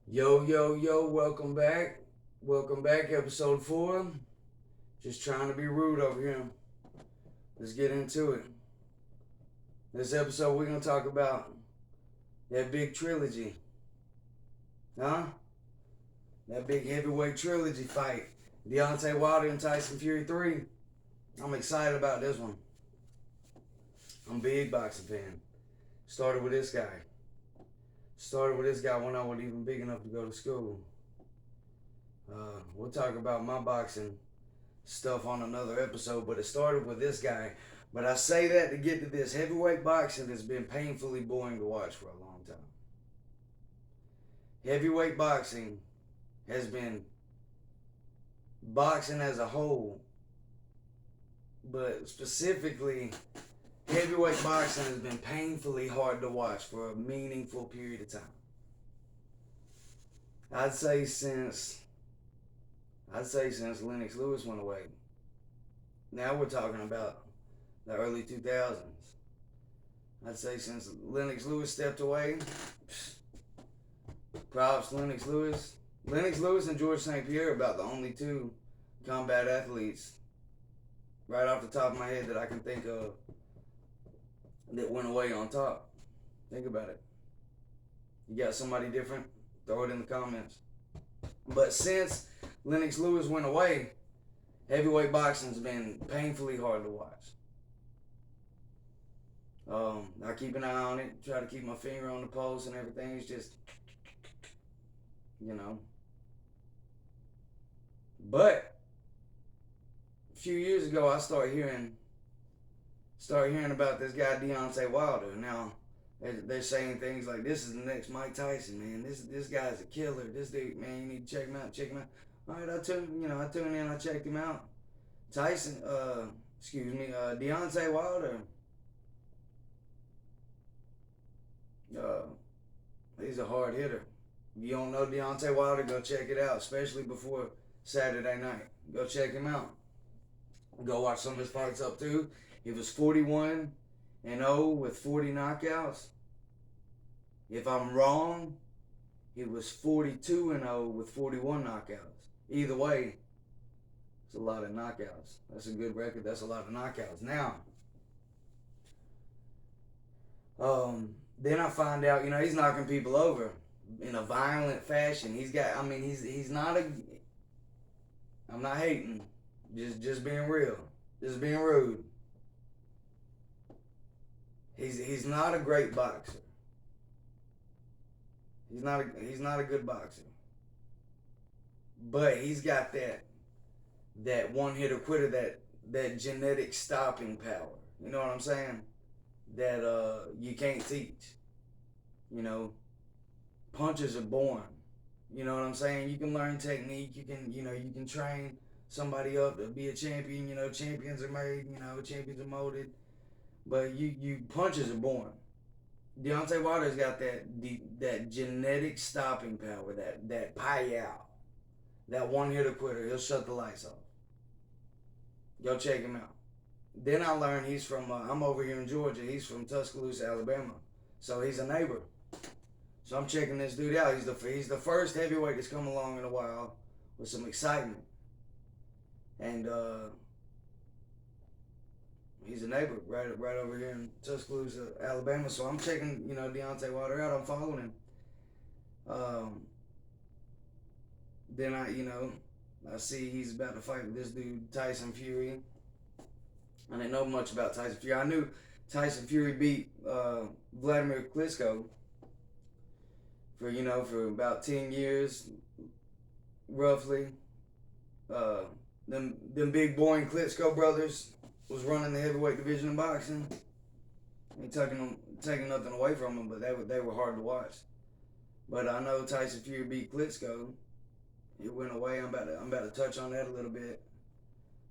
Yo, yo, yo, welcome back. Welcome back, episode 4. Just trying to be rude over here. Let's get into it. This episode, we're going to talk about that big trilogy. Huh? That big heavyweight trilogy fight. Deontay Wilder and Tyson Fury 3. I'm excited about this one. I'm a big boxing fan. Started with this guy. When I wasn't even big enough to go to school. We'll talk about my boxing stuff on another episode, but it started with this guy. But I say that to get to this. Heavyweight boxing has been painfully boring to watch for a long time. Heavyweight boxing has been boxing as a whole, but specifically, heavyweight boxing has been painfully hard to watch for a meaningful period of time. I'd say since Lennox Lewis went away. Now we're talking about the early 2000s. I'd say since Lennox Lewis stepped away, props Lennox Lewis. Lennox Lewis and George St. Pierre are about the only two combat athletes right off the top of my head that I can think of that went away on top. Think about it. You got somebody different? Throw it in the comments. But since Lennox Lewis went away, heavyweight boxing's been painfully hard to watch. I keep an eye on it, try to keep my finger on the pulse and everything. It's just, you know. But a few years ago, I started hearing about this guy Deontay Wilder. Now they're saying things like, "This is the next Mike Tyson, man. This guy's a killer. This dude, man, you need to check him out. Check him out." All right, I tuned in, I checked him out. Deontay Wilder. He's a hard hitter. If you don't know Deontay Wilder, go check it out, especially before Saturday night. Go check him out. Go watch some of his fights up too. He was 41-0 with 40 knockouts. If I'm wrong, he was 42-0 with 41 knockouts. Either way, it's a lot of knockouts. That's a good record. That's a lot of knockouts. Now, then I find out, he's knocking people over in a violent fashion. He's not I'm not hating. Just being real. Just being rude. He's not a great boxer. He's not a good boxer. But he's got that one hitter quitter, that genetic stopping power. You know what I'm saying? That you can't teach. Punches are born. You know what I'm saying? You can learn technique. You can train somebody up to be a champion. Champions are made. Champions are molded. But you punches are born. Deontay Wilder's got that genetic stopping power, that pie out, that one hitter quitter. He'll shut the lights off. Go check him out. Then I learned he's from. I'm over here in Georgia. He's from Tuscaloosa, Alabama. So he's a neighbor. So I'm checking this dude out. He's the first heavyweight that's come along in a while with some excitement, and he's a neighbor right over here in Tuscaloosa, Alabama. So I'm checking, Deontay Wilder out. I'm following him. Then I see he's about to fight with this dude Tyson Fury. I didn't know much about Tyson Fury. I knew Tyson Fury beat Vladimir Klitschko for about 10 years, roughly. Them big boring Klitschko brothers was running the heavyweight division of boxing. Ain't taking nothing away from them, but they were hard to watch. But I know Tyson Fury beat Klitschko. It went away. I'm about to touch on that a little bit.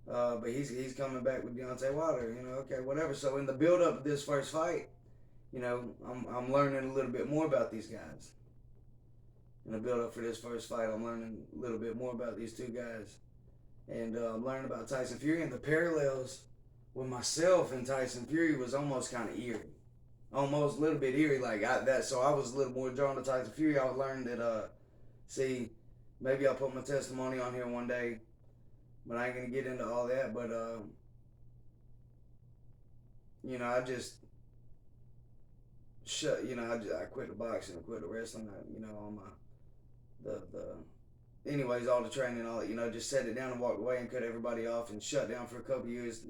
But he's coming back with Deontay Wilder. Okay, whatever. So in the build up of this first fight, I'm learning a little bit more about these guys. In the build up for this first fight, I'm learning a little bit more about these two guys, and I'm learning about Tyson Fury, and the parallels with myself and Tyson Fury was almost kind of eerie. Almost a little bit eerie, so I was a little more drawn to Tyson Fury. I learned that See, maybe I'll put my testimony on here one day, but I ain't gonna get into all that. But I just I quit the boxing, I quit the wrestling. All my anyways, all the training, all just set it down and walked away and cut everybody off and shut down for a couple years.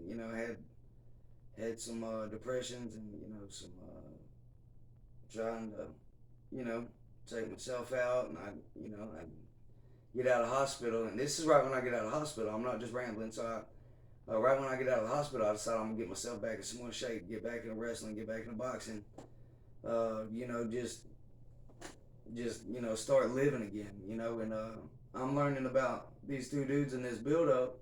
Had some depressions and some trying to take myself out, and I get out of hospital, and this is right when I get out of hospital. I'm not just rambling. So right when I get out of the hospital, I decided I'm gonna get myself back in some more shape, get back into wrestling, get back into boxing. Just start living again. And I'm learning about these two dudes in this build up.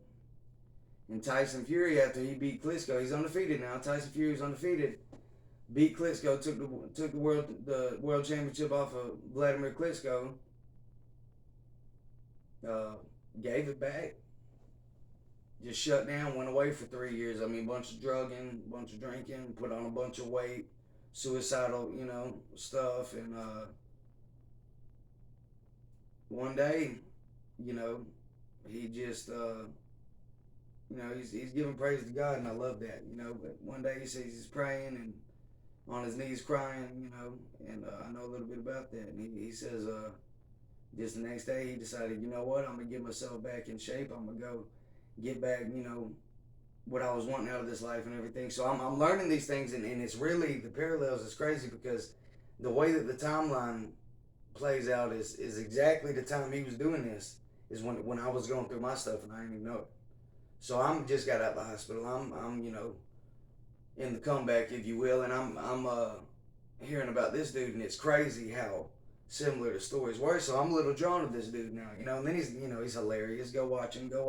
And Tyson Fury, after he beat Klitschko, he's undefeated now. Tyson Fury's undefeated. Beat Klitschko, took the world championship off of Vladimir Klitschko. Gave it back. Just shut down, went away for 3 years. I mean, bunch of drugging, bunch of drinking, put on a bunch of weight, suicidal, stuff. And one day, he just, he's giving praise to God, and I love that, But one day he says he's praying and on his knees crying, and I know a little bit about that. And he says, just the next day he decided, you know what, I'm going to get myself back in shape. I'm going to go get back, what I was wanting out of this life and everything. So I'm learning these things, and it's really, the parallels is crazy because the way that the timeline plays out is exactly the time he was doing this is when I was going through my stuff and I didn't even know it. So I'm just got out of the hospital. I'm in the comeback, if you will, and I'm hearing about this dude, and it's crazy how similar the stories were. So I'm a little drawn to this dude now, and then he's hilarious. Go watch him. Go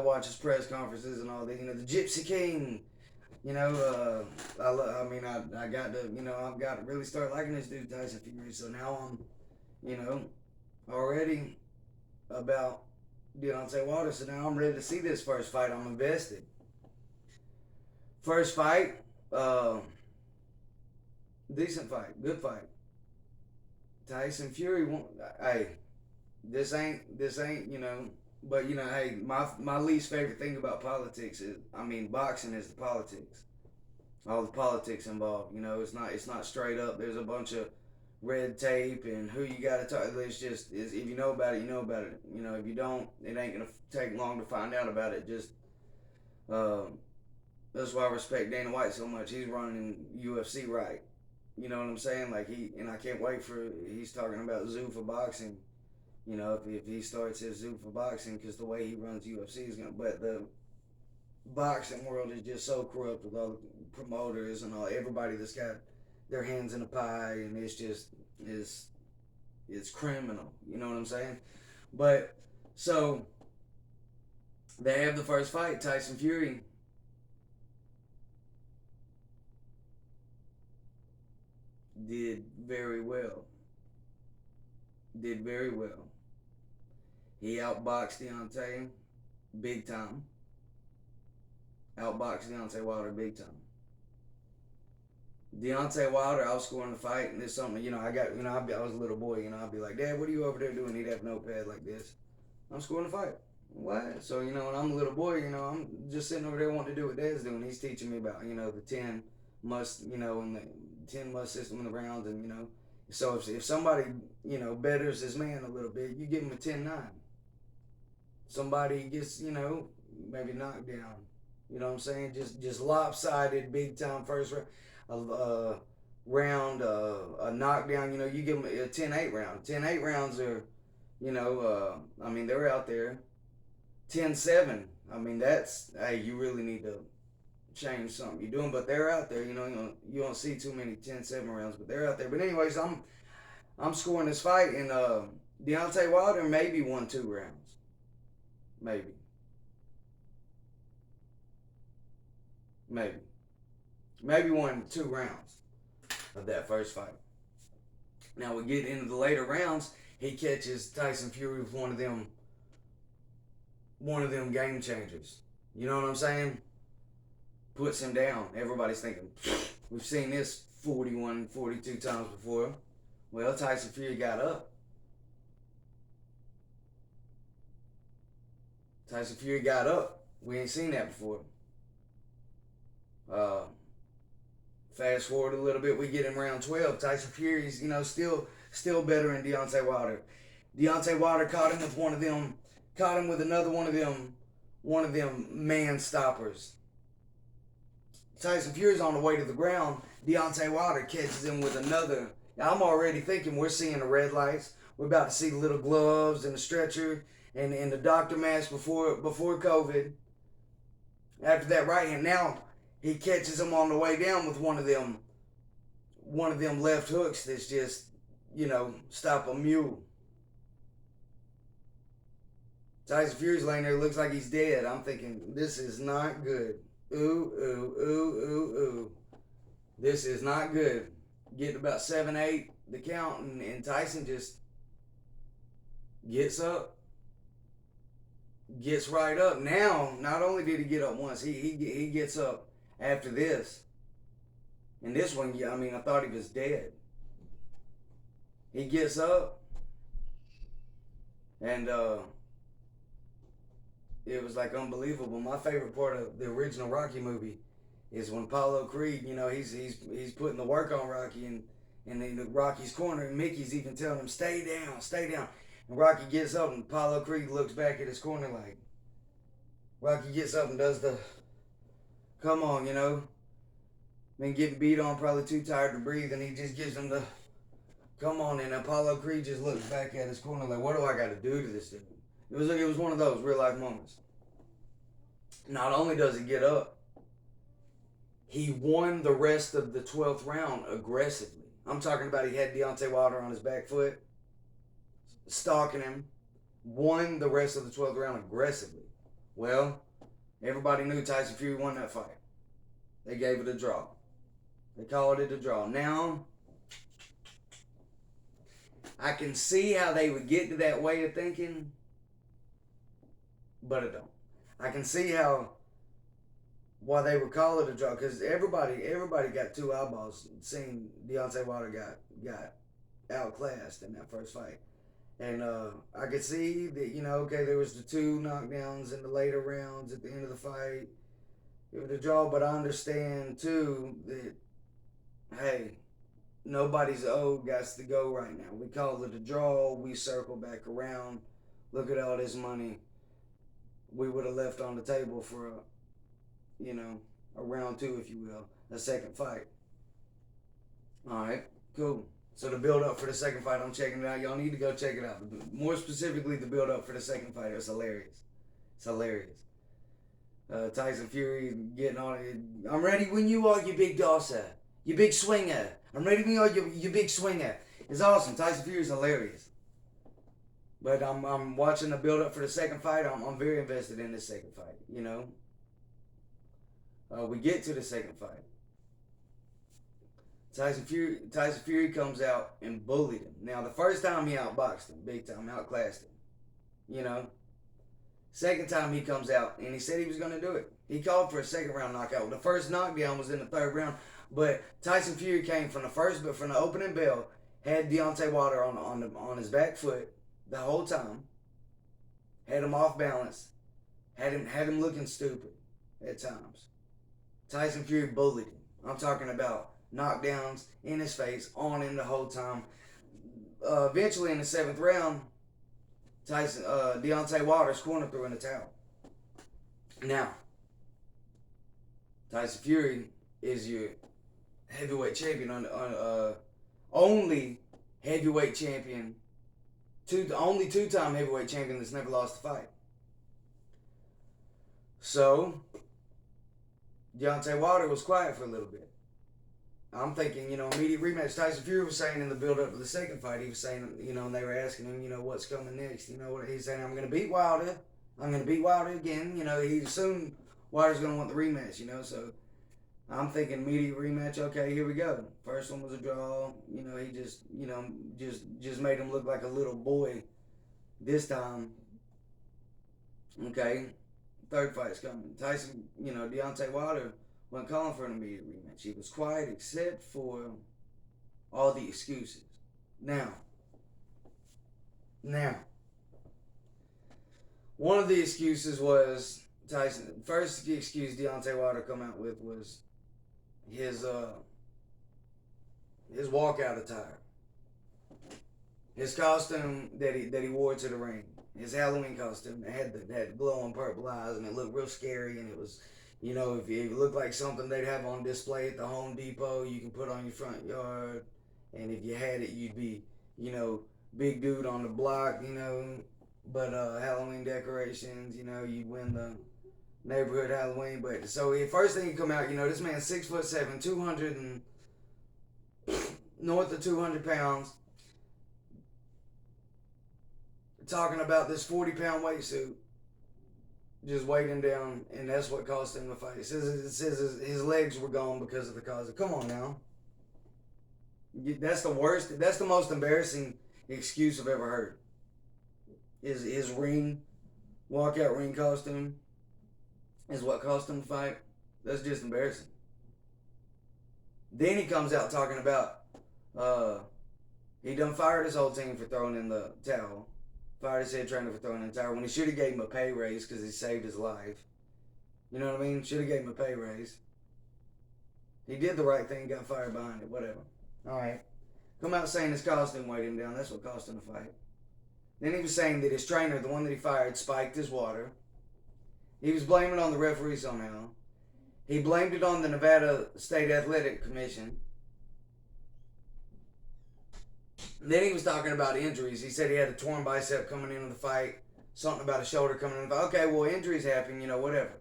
watch his press conferences and all that. The Gypsy King. I got to really start liking this dude, Tyson Fury. So now I'm, already about Deontay Wilder. So now I'm ready to see this first fight. I'm invested. First fight, decent fight, good fight. Tyson Fury won't. Hey, this ain't. But hey, my least favorite thing about politics is, boxing is the politics. All the politics involved. It's not straight up. There's a bunch of red tape and who you got to talk. It's just if you know about it, you know about it. If you don't, it ain't gonna take long to find out about it. Just that's why I respect Dana White so much. He's running UFC right. You know what I'm saying? Like and I can't wait he's talking about zoo for boxing. If he starts his zoo for boxing, because the way he runs UFC is gonna. But the boxing world is just so corrupt with all the promoters and all everybody that's got their hands in the pie, and it's just it's criminal. You know what I'm saying? But so they have the first fight. Tyson Fury did very well. He outboxed Deontay big time. Outboxed Deontay Wilder big time. Deontay Wilder outscoring the fight, and it's something, I was a little boy, I'd be like, Dad, what are you over there doing? He'd have a notepad like this. I'm scoring the fight. What? So, when I'm a little boy, I'm just sitting over there wanting to do what Dad's doing. He's teaching me about, the 10 must, and the 10 must system in the rounds, and, so if somebody, betters his man a little bit, you give him a 10-9. Somebody gets, maybe knocked down. You know what I'm saying? Just lopsided, big time first round, a knockdown. You give them a 10-8 round. 10-8 rounds are, they're out there. 10-7. That's, hey, you really need to change something you're doing, but they're out there. You don't see too many 10-7 rounds, but they're out there. But anyways, I'm scoring this fight, and Deontay Wilder maybe won 2 rounds. Maybe won 2 rounds of that first fight. Now we get into the later rounds. He catches Tyson Fury with one of them game changers. You know what I'm saying? Puts him down. Everybody's thinking, we've seen this 41, 42 times before. Well, Tyson Fury got up. Tyson Fury got up. We ain't seen that before. Fast forward a little bit, we get in round 12. Tyson Fury's, still better than Deontay Wilder. Deontay Wilder caught him with another one of them man stoppers. Tyson Fury's on the way to the ground. Deontay Wilder catches him with another. I'm already thinking we're seeing the red lights. We're about to see the little gloves and the stretcher and the doctor mask before COVID. After that right hand, now he catches him on the way down with one of them left hooks that's just, stop a mule. Tyson Fury's laying there, looks like he's dead. I'm thinking, this is not good. Ooh. This is not good. Getting about 7-8, the count, and Tyson just gets up. Gets right up. Now, not only did he get up once, he gets up after this. And this one, I thought he was dead. He gets up, and it was like unbelievable. My favorite part of the original Rocky movie is when Apollo Creed, he's putting the work on Rocky and in Rocky's corner, and Mickey's even telling him, stay down. And Rocky gets up, and Apollo Creed looks back at his corner like, Rocky gets up and does the, come on, been getting beat on, probably too tired to breathe, and he just gives him the, come on, and Apollo Creed just looks back at his corner like, what do I got to do to this dude? It was one of those real life moments. Not only does he get up, he won the rest of the 12th round aggressively. I'm talking about he had Deontay Wilder on his back foot, stalking him, won the rest of the 12th round aggressively. Well, everybody knew Tyson Fury won that fight. They gave it a draw. They called it a draw. Now, I can see how they would get to that way of thinking, but I don't. I can see why they would call it a draw, because everybody got two eyeballs seeing Deontay Wilder got outclassed in that first fight. And I could see that, there was the two knockdowns in the later rounds at the end of the fight. It was a draw, but I understand, too, that, hey, nobody's owed guys to go right now. We call it a draw. We circle back around. Look at all this money we would have left on the table for a round two, if you will, a second fight. All right, cool. So the build up for the second fight, I'm checking it out. Y'all need to go check it out. More specifically, the build up for the second fight is hilarious. It's hilarious. Tyson Fury getting on it. I'm ready when you are, you big dosser. You big swinger. I'm ready when you are, you big swinger. It's awesome. Tyson Fury's hilarious. But I'm watching the build up for the second fight. I'm very invested in this second fight. We get to the second fight. Tyson Fury comes out and bullied him. Now, the first time he outboxed him, big time, outclassed him. Second time he comes out, and he said he was going to do it. He called for a second round knockout. The first knockdown was in the third round, but Tyson Fury came from the opening bell, had Deontay Wilder on his back foot the whole time, had him off balance, had him looking stupid at times. Tyson Fury bullied him. I'm talking about knockdowns in his face, on him the whole time. Eventually in the 7th round, Deontay Wilder's corner threw in the towel. Now, Tyson Fury is your heavyweight champion, only heavyweight champion, only two-time heavyweight champion that's never lost a fight. So, Deontay Wilder was quiet for a little bit. I'm thinking, immediate rematch. Tyson Fury was saying in the build-up to the second fight, he was saying, and they were asking him, what's coming next? What he's saying, I'm going to beat Wilder. I'm going to beat Wilder again. He soon, Wilder's going to want the rematch, so I'm thinking immediate rematch. Okay, here we go. First one was a draw. He just made him look like a little boy this time. Okay, third fight's coming. Tyson, Deontay Wilder wasn't calling for an immediate rematch. He was quiet except for all the excuses. Now, One of the excuses was first excuse Deontay Wilder come out with was his his walkout attire, his costume that he wore to the ring, his Halloween costume that had glowing purple eyes and it looked real scary and it was, if it looked like something they'd have on display at the Home Depot, you can put on your front yard, and if you had it, you'd be, big dude on the block, but Halloween decorations, you'd win the neighborhood Halloween. But so the first thing you come out, this man's 6'7", 200 and north of 200 pounds, talking about this 40-pound weight suit, just weighting down, and that's what cost him the fight. It says his legs were gone because of the cause. Come on now, that's the worst. That's the most embarrassing excuse I've ever heard. Is his walkout ring costume is what cost him the fight. That's just embarrassing. Then he comes out talking about he done fired his whole team for throwing in the towel. Fired his head trainer for throwing in the towel when he should have gave him a pay raise because he saved his life. You know what I mean? Should have gave him a pay raise. He did the right thing, got fired behind it, whatever. Alright. Come out saying his costume weighed him down. That's what cost him the fight. Then he was saying that his trainer, the one that he fired, spiked his water. He was blaming it on the referee somehow. He blamed it on the Nevada State Athletic Commission. Then he was talking about injuries. He said he had a torn bicep coming into the fight, something about a shoulder coming in the fight. Okay, well, injuries happen, whatever.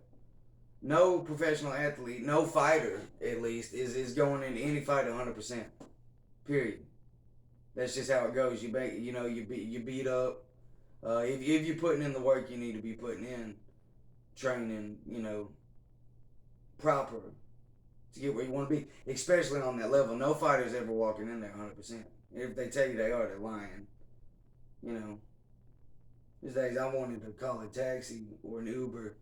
No professional athlete, no fighter at least, is going into any fight 100%. Period. That's just how it goes. You beat up. If you're putting in the work you need to be putting in, training, proper to get where you want to be, especially on that level. No fighter's ever walking in there 100%. If they tell you they are, they're lying. These days I wanted to call a taxi or an Uber,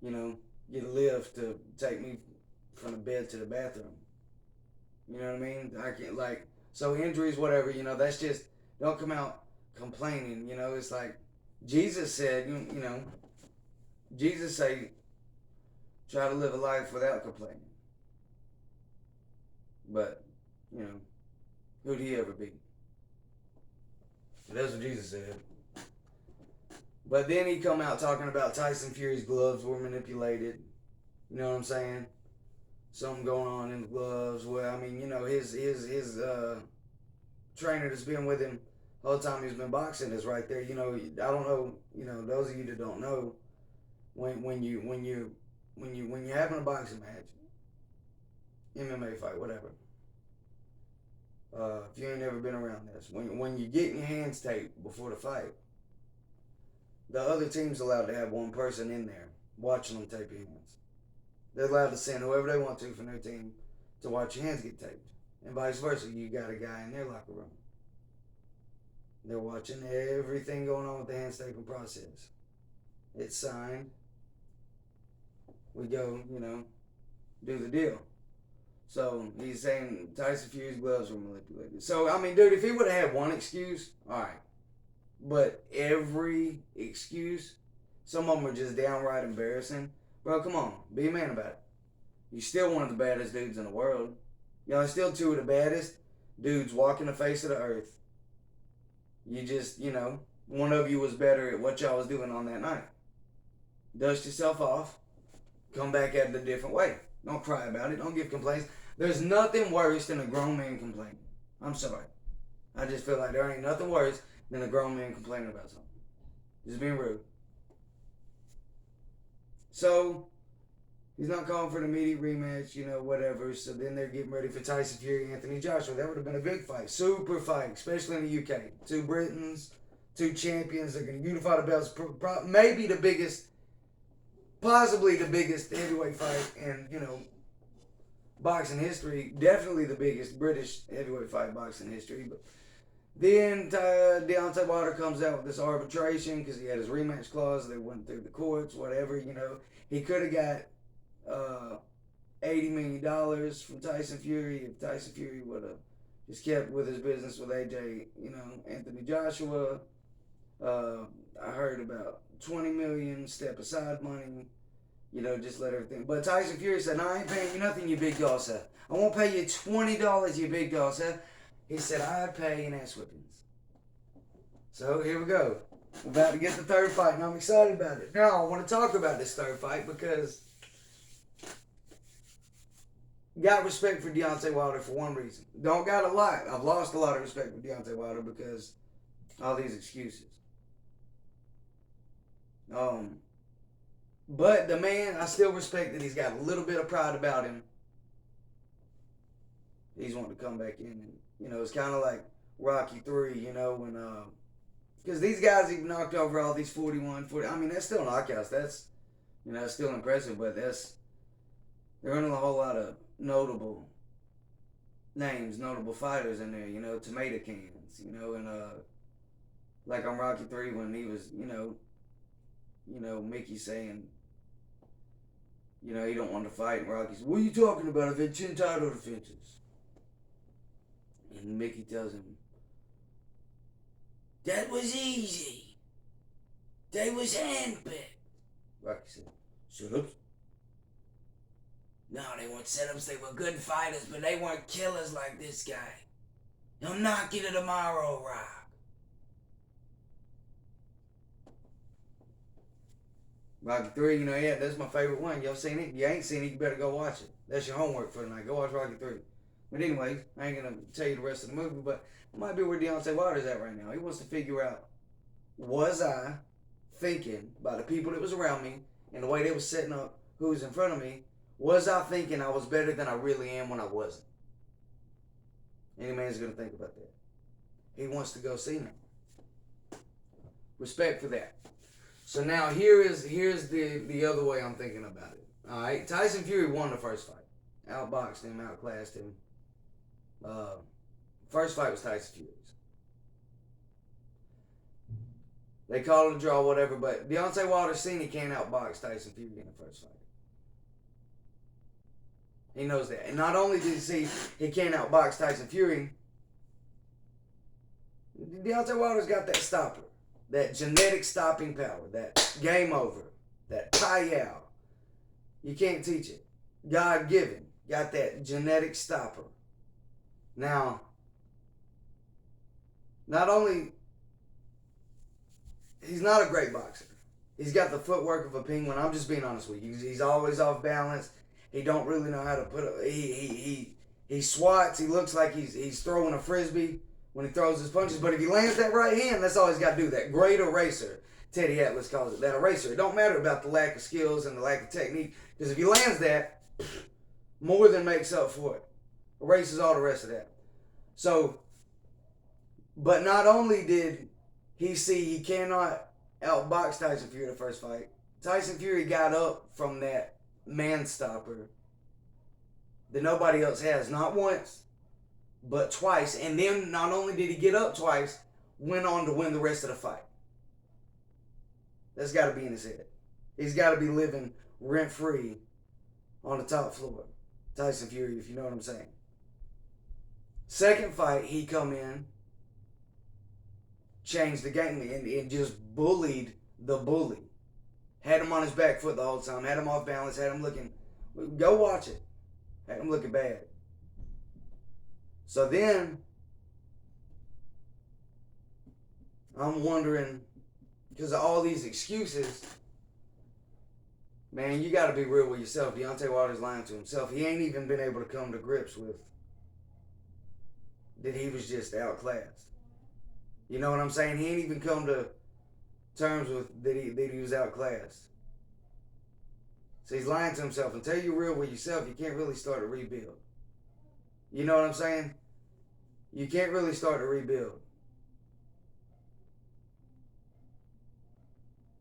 get a lift to take me from the bed to the bathroom. You know what I mean? I can't, so injuries, whatever, that's just, don't come out complaining, it's like Jesus said, Jesus said, try to live a life without complaining. But, who'd he ever be? That's what Jesus said. But then he come out talking about Tyson Fury's gloves were manipulated. You know what I'm saying? Something going on in the gloves. Well, I mean, his trainer that's been with him the whole time he's been boxing is right there. I don't know. Those of you that don't know, when you're having a boxing match, MMA fight, whatever. If you ain't never been around this, when you're getting your hands taped before the fight, the other team's allowed to have one person in there watching them tape your hands. They're allowed to send whoever they want to from their team to watch your hands get taped. And vice versa, you got a guy in their locker room. They're watching everything going on with the hands taping process. It's signed. We go, do the deal. So he's saying Tyson Fury's gloves were manipulated. So, I mean, dude, if he would have had one excuse, all right. But every excuse, some of them are just downright embarrassing. Bro, come on. Be a man about it. You're still one of the baddest dudes in the world. Y'all are still two of the baddest dudes walking the face of the earth. You just, one of you was better at what y'all was doing on that night. Dust yourself off. Come back at it a different way. Don't cry about it. Don't give complaints. There's nothing worse than a grown man complaining. I'm sorry. I just feel like there ain't nothing worse than a grown man complaining about something. Just being rude. So, he's not calling for an immediate rematch, whatever. So then they're getting ready for Tyson Fury, Anthony Joshua. That would have been a big fight. Super fight, especially in the UK. Two Britons, two champions. They're going to unify the belts. Maybe the biggest, possibly the biggest heavyweight fight in, boxing history. Definitely the biggest British heavyweight fight in boxing history. But then Deontay Wilder comes out with this arbitration because he had his rematch clause. They went through the courts, whatever, He could have got $80 million from Tyson Fury if Tyson Fury would have just kept with his business with AJ, Anthony Joshua. Uh, I heard about 20 million step aside money. Just let everything. But Tyson Fury said, "No, I ain't paying you nothing, you big dog, sir. I won't pay you $20, you big dog, sir." He said, "I'd pay in ass whippings." So here we go. We're about to get the third fight, and I'm excited about it. Now, I want to talk about this third fight because got respect for Deontay Wilder for one reason. Don't got a lot. I've lost a lot of respect for Deontay Wilder because all these excuses. But the man, I still respect that he's got a little bit of pride about him. He's wanting to come back in. And, it's kind of like Rocky 3, when... Because these guys even knocked over all these 41, 40... I mean, that's still knockouts. That's, still impressive, but there aren't a whole lot of notable names, notable fighters in there, tomato cans, and like on Rocky 3 when he was, Mickey saying, he don't want to fight, and Rocky said, "What are you talking about? I've had 10 title defenses." And Mickey tells him, "That was easy. They was handpicked." Rocky said, "Setups?" "No, they weren't setups. They were good fighters, but they weren't killers like this guy. He'll knock you to tomorrow, Rock." Rocky 3, that's my favorite one. Y'all seen it? If you ain't seen it, you better go watch it. That's your homework for tonight. Go watch Rocky 3. But anyways, I ain't going to tell you the rest of the movie, but it might be where Deontay Wilder's at right now. He wants to figure out, was I thinking by the people that was around me and the way they was setting up who was in front of me, was I thinking I was better than I really am when I wasn't? Any man's going to think about that. He wants to go see now. Respect for that. So now here's the other way I'm thinking about it. All right, Tyson Fury won the first fight, outboxed him, outclassed him. First fight was Tyson Fury's. They called it a draw, whatever, but Deontay Wilder seen he can't outbox Tyson Fury in the first fight. He knows that, and not only did he see he can't outbox Tyson Fury, Deontay Wilder's got that stopper. That genetic stopping power, that game over, that Payal. You can't teach it. God given. Got that genetic stopper. Now, not only, he's not a great boxer. He's got the footwork of a penguin. I'm just being honest with you. He's always off balance. He don't really know how to put a, he swats. He looks like he's throwing a frisbee when he throws his punches, but if he lands that right hand, that's all he's got to do. That great eraser, Teddy Atlas calls it, that eraser. It don't matter about the lack of skills and the lack of technique, because if he lands that, more than makes up for it. Erases all the rest of that. So, but not only did he see he cannot outbox Tyson Fury in the first fight, Tyson Fury got up from that man stopper that nobody else has, not once, but twice. And then not only did he get up twice, went on to win the rest of the fight. That's got to be in his head. He's got to be living rent-free on the top floor. Tyson Fury, if you know what I'm saying. Second fight, he come in, changed the game, and just bullied the bully. Had him on his back foot the whole time. Had him off balance. Had him looking... Go watch it. Had him looking bad. So then, I'm wondering, because of all these excuses, man, you got to be real with yourself. Deontay Wilder's lying to himself. He ain't even been able to come to grips with that he was just outclassed. You know what I'm saying? He ain't even come to terms with that he was outclassed. So he's lying to himself. Until you're real with yourself, you can't really start a rebuild. You know what I'm saying? You can't really start a rebuild.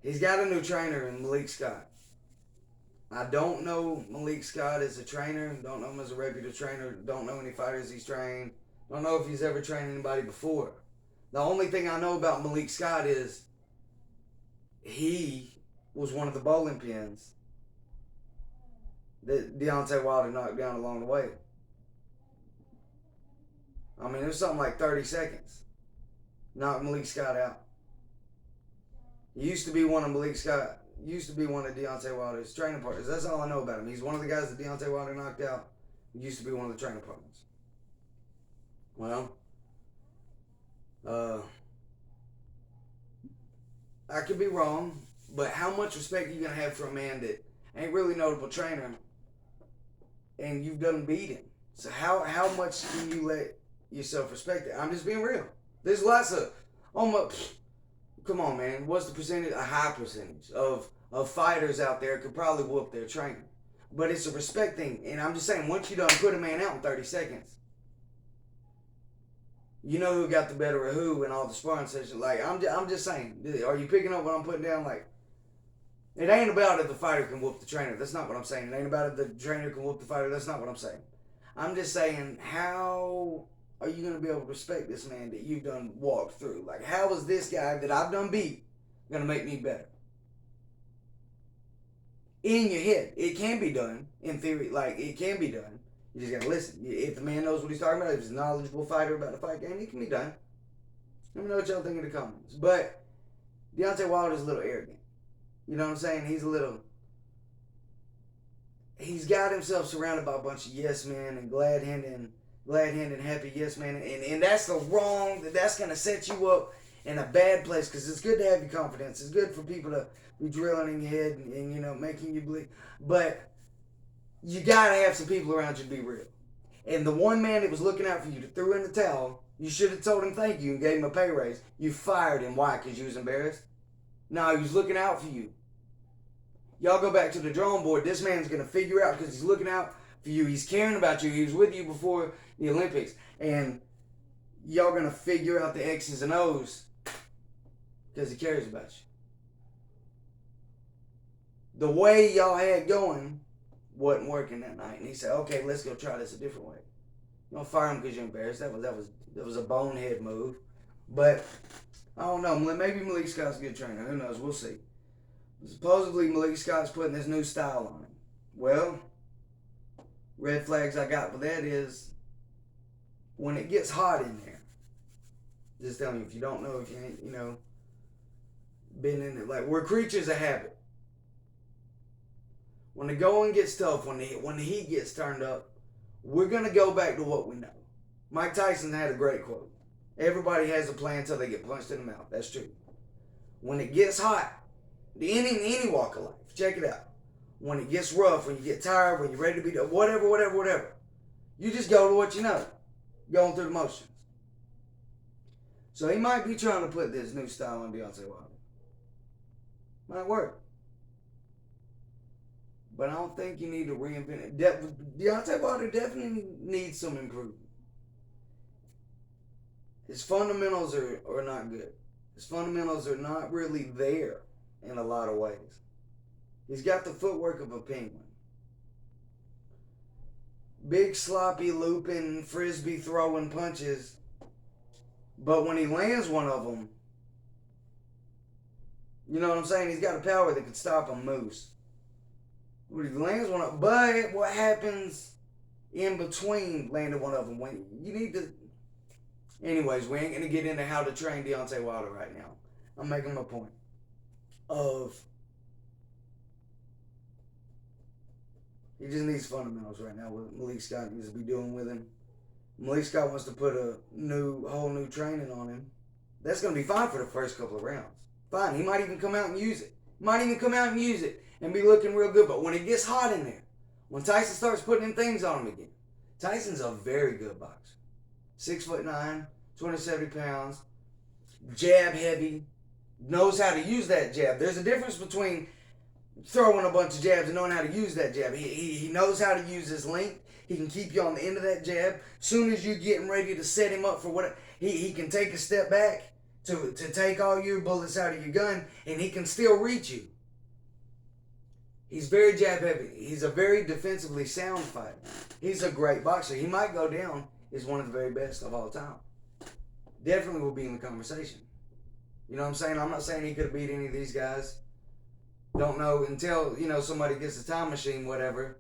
He's got a new trainer in Malik Scott. I don't know Malik Scott as a trainer. Don't know him as a reputed trainer. Don't know any fighters he's trained. Don't know if he's ever trained anybody before. The only thing I know about Malik Scott is he was one of the bowling pins that Deontay Wilder knocked down along the way. I mean, it was something like 30 seconds. Knocked Malik Scott out. He used to be one of Malik Scott. Used to be one of Deontay Wilder's training partners. That's all I know about him. He's one of the guys that Deontay Wilder knocked out. He used to be one of the training partners. Well, I could be wrong, but how much respect are you gonna have for a man that ain't really a notable trainer, and you've done beat him? So how much can you let yourself respect it? I'm just being real. There's lots of come on, man. What's the percentage? A high percentage of fighters out there could probably whoop their trainer. But it's a respect thing. And I'm just saying, once you done put a man out in 30 seconds, you know who got the better of who in all the sparring sessions. Like, I'm just saying, are you picking up what I'm putting down? Like, it ain't about if the fighter can whoop the trainer. That's not what I'm saying. It ain't about if the trainer can whoop the fighter. That's not what I'm saying. I'm just saying, how are you going to be able to respect this man that you've done walked through? Like, how is this guy that I've done beat going to make me better? In your head, it can be done. In theory, like, it can be done. You just got to listen. If the man knows what he's talking about, if he's a knowledgeable fighter about the fight game, it can be done. Let me know what y'all think in the comments. But Deontay Wilder's a little arrogant. You know what I'm saying? He's got himself surrounded by a bunch of yes men and glad-handed, happy yes man, and that's that's going to set you up in a bad place, because it's good to have your confidence. It's good for people to be drilling in your head and you know, making you believe. But you got to have some people around you to be real. And the one man that was looking out for you that threw in the towel, you should have told him thank you and gave him a pay raise. You fired him. Why? Because you was embarrassed? No, he was looking out for you. Y'all go back to the drawing board. This man's going to figure out, because he's looking out for you. He's caring about you. He was with you before the Olympics. And y'all going to figure out the X's and O's because he cares about you. The way y'all had going wasn't working that night. And he said, okay, let's go try this a different way. You don't fire him because you're embarrassed. That was a bonehead move. But I don't know. Maybe Malik Scott's a good trainer. Who knows? We'll see. Supposedly Malik Scott's putting this new style on him. Well, red flags I got with that is when it gets hot in there. Just telling you, if you don't know, if you ain't, you know, been in it. Like, we're creatures of habit. When the going gets tough, when the heat gets turned up, we're going to go back to what we know. Mike Tyson had a great quote. Everybody has a plan until they get punched in the mouth. That's true. When it gets hot, any walk of life, check it out. When it gets rough, when you get tired, when you're ready to be done, whatever, you just go to what you know. Going through the motions. So he might be trying to put this new style on Deontay Wilder. Might work. But I don't think you need to reinvent it. Deontay Wilder definitely needs some improvement. His fundamentals are not good. His fundamentals are not really there in a lot of ways. He's got the footwork of a penguin. Big, sloppy, looping, frisbee throwing punches. But when he lands one of them, you know what I'm saying? He's got a power that could stop a moose. When he lands one of them, but what happens in between landing one of them? When you need to. Anyways, we ain't gonna get into how to train Deontay Wilder right now. I'm making my point of he just needs fundamentals right now. What Malik Scott needs to be doing with him. Malik Scott wants to put a whole new training on him. That's gonna be fine for the first couple of rounds. Fine. He might even come out and use it. And be looking real good. But when it gets hot in there, when Tyson starts putting in things on him again, Tyson's a very good boxer. 6'9", 270 pounds, jab heavy, knows how to use that jab. There's a difference between throwing a bunch of jabs and knowing how to use that jab. He knows how to use his length. He can keep you on the end of that jab. Soon as you're getting ready to set him up for what he can take a step back to take all your bullets out of your gun, and he can still reach you. He's very jab heavy. He's a very defensively sound fighter. He's a great boxer. He might go down as one of the very best of all time. Definitely will be in the conversation. You know what I'm saying? I'm not saying he could have beat any of these guys. Don't know until, you know, somebody gets a time machine, whatever.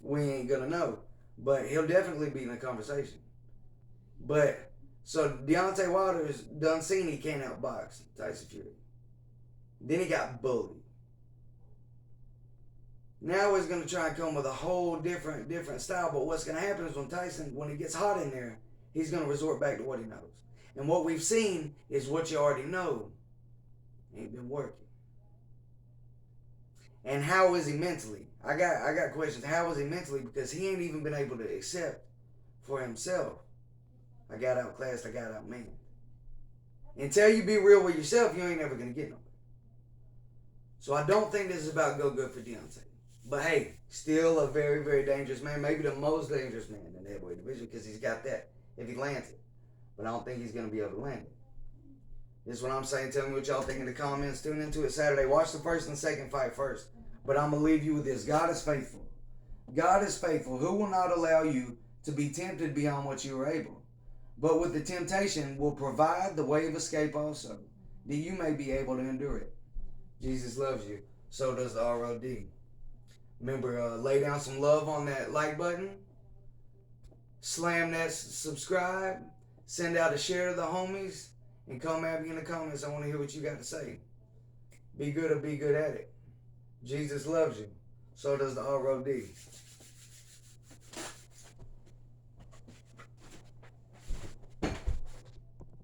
We ain't gonna know. But he'll definitely be in the conversation. But, so Deontay Wilder's done seen he can't outbox Tyson Fury. Then he got bullied. Now he's going to try and come with a whole different style. But what's going to happen is when Tyson, when he gets hot in there, he's going to resort back to what he knows. And what we've seen is what you already know ain't been working. And how is he mentally? I got questions. How is he mentally? Because he ain't even been able to accept for himself. I got outclassed. I got outmanned. Until you be real with yourself, you ain't never going to get nowhere. So I don't think this is about go good for Deontay. But hey, still a very, very dangerous man. Maybe the most dangerous man in the heavyweight division because he's got that if he lands it. But I don't think he's going to be able to land it. This is what I'm saying. Tell me what y'all think in the comments. Tune into it Saturday. Watch the first and second fight first. But I'm going to leave you with this. God is faithful. God is faithful. Who will not allow you to be tempted beyond what you are able? But with the temptation will provide the way of escape also, that you may be able to endure it. Jesus loves you. So does the ROD. Remember, lay down some love on that like button. Slam that subscribe. Send out a share to the homies. And come at me in the comments. I want to hear what you got to say. Be good or be good at it. Jesus loves you. So does the ROD.